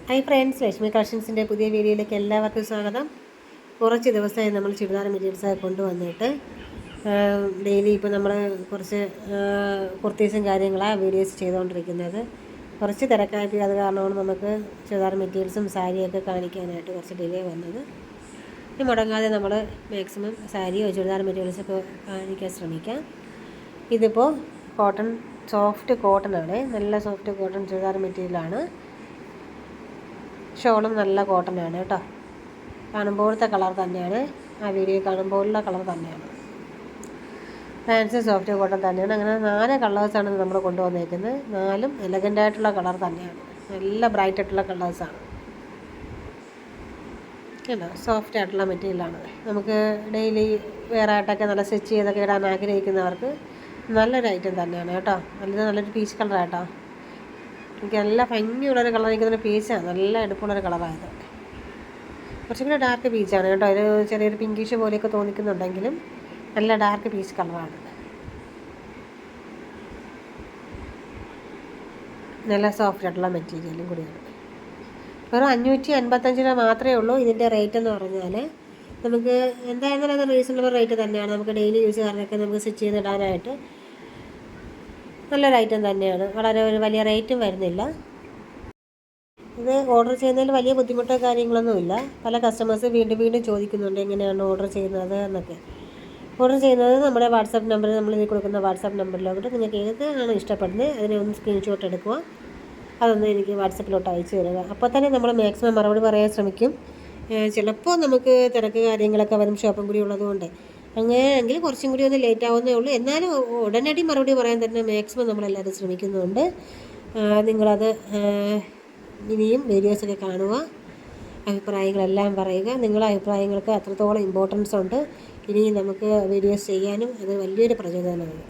Hi friends, Lakshmi കളക്ഷൻസിൻ്റെ പുതിയ വീഡിയോയിലേക്ക് എല്ലാവർക്കും സ്വാഗതം. കുറച്ച് ദിവസമായി നമ്മൾ ചുരിദാർ മെറ്റീരിയൽസൊക്കെ കൊണ്ടുവന്നിട്ട് ഡെയിലി ഇപ്പോൾ നമ്മൾ കുറച്ച് കുർത്തീസും കാര്യങ്ങളാണ് വീഡിയോസ് ചെയ്തുകൊണ്ടിരിക്കുന്നത്. കുറച്ച് തിരക്കായിട്ട് അത് കാരണമാണ് നമുക്ക് ചുരിദാർ മെറ്റീരിയൽസും സാരിയൊക്കെ കാണിക്കാനായിട്ട് കുറച്ച് ഡിലേ വന്നത്. ഇനി മുടങ്ങാതെ നമ്മൾ മാക്സിമം സാരിയോ ചുരിദാർ മെറ്റീരിയൽസൊക്കെ കാണിക്കാൻ ശ്രമിക്കാം. ഇതിപ്പോൾ കോട്ടൺ, സോഫ്റ്റ് കോട്ടൺ ആണ്, നല്ല സോഫ്റ്റ് കോട്ടൺ ചുരിദാർ മെറ്റീരിയലാണ്. ഷോളും നല്ല കോട്ടൺ ആണ് കേട്ടോ. കാണുമ്പോഴത്തെ കളർ തന്നെയാണ്, ആ വീഡിയോ കാണുമ്പോഴുള്ള കളർ തന്നെയാണ്. പാൻസും സോഫ്റ്റ് കോട്ടൺ തന്നെയാണ്. അങ്ങനെ 4 കളേഴ്സാണ് നമ്മൾ കൊണ്ടുവന്നേക്കുന്നത്. 4ഉം എലഗൻ്റായിട്ടുള്ള കളർ തന്നെയാണ്, നല്ല ബ്രൈറ്റ് ആയിട്ടുള്ള കളേഴ്സാണ് കേട്ടോ. സോഫ്റ്റ് ആയിട്ടുള്ള മെറ്റീരിയലാണ്. നമുക്ക് ഡെയിലി വെയർ ആയിട്ടൊക്കെ നല്ല സ്റ്റിച്ച് ചെയ്തൊക്കെ ഇടാൻ ആഗ്രഹിക്കുന്നവർക്ക് നല്ലൊരു ഐറ്റം തന്നെയാണ് കേട്ടോ. നല്ലൊരു പീച്ച് കളറാട്ടോ. എനിക്ക് നല്ല ഭംഗിയുള്ളൊരു കളർ, എനിക്കൊരു പീച്ചാണ്, നല്ല എടുപ്പുള്ളൊരു കളറായത്. കുറച്ചും കൂടെ ഡാർക്ക് പീച്ചാണ് കേട്ടോ. ഒരു ചെറിയൊരു പിങ്കിഷ് പോലെയൊക്കെ തോന്നിക്കുന്നുണ്ടെങ്കിലും നല്ല ഡാർക്ക് പീച്ച് കളറാണ്. നല്ല സോഫ്റ്റ് ആയിട്ടുള്ള മെറ്റീരിയലും കൂടിയാണ്. വെറും 555 രൂപ മാത്രമേ ഉള്ളൂ ഇതിൻ്റെ റേറ്റ് എന്ന് പറഞ്ഞാൽ. നമുക്ക് എന്തായിരുന്നാലും അത് റീസണബിൾ റേറ്റ് തന്നെയാണ്. നമുക്ക് ഡെയിലി യൂസുകാരനൊക്കെ നമുക്ക് സ്റ്റിച്ച് ചെയ്തിടാനായിട്ട് നല്ലൊരു ഐറ്റം തന്നെയാണ്. വളരെ ഒരു വലിയ റേറ്റും വരുന്നില്ല. ഇത് ഓർഡർ ചെയ്യുന്നതിൽ വലിയ ബുദ്ധിമുട്ടോ കാര്യങ്ങളൊന്നുമില്ല. പല കസ്റ്റമേഴ്സ് വീണ്ടും ചോദിക്കുന്നുണ്ട് എങ്ങനെയാണ് ഓർഡർ ചെയ്യുന്നത് എന്നൊക്കെ. ഓർഡർ ചെയ്യുന്നത് നമ്മുടെ വാട്സാപ്പ് നമ്പർ, നമ്മളിതിൽ കൊടുക്കുന്ന വാട്സാപ്പ് നമ്പറിലോട്ട് നിങ്ങൾക്ക് ഏതാണ് ഇഷ്ടപ്പെടുന്നത് അതിനെ ഒന്ന് സ്ക്രീൻഷോട്ട് എടുക്കുക, അതൊന്ന് എനിക്ക് വാട്സപ്പിലോട്ട് അയച്ചു തരിക. അപ്പോൾ തന്നെ നമ്മൾ മാക്സിമം മറുപടി പറയാൻ ശ്രമിക്കും. ചിലപ്പോൾ നമുക്ക് തിരക്ക് കാര്യങ്ങളൊക്കെ വരും, ഷോപ്പും കൂടി ഉള്ളതുകൊണ്ട്. അങ്ങനെയെങ്കിൽ കുറച്ചും കൂടി ഒന്ന് ലേറ്റ് ആവുന്നേ ഉള്ളൂ. എന്നാലും ഉടനടി മറുപടി പറയാൻ തന്നെ മാക്സിമം നമ്മളെല്ലാവരും ശ്രമിക്കുന്നുണ്ട്. നിങ്ങളത് ഇനിയും വീഡിയോസൊക്കെ കാണുക, അഭിപ്രായങ്ങളെല്ലാം പറയുക. നിങ്ങളുടെ അഭിപ്രായങ്ങൾക്ക് അത്രത്തോളം ഇമ്പോർട്ടൻസ് ഉണ്ട്. ഇനിയും നമുക്ക് വീഡിയോസ് ചെയ്യാനും അത് വലിയൊരു പ്രചോദനമാണ്.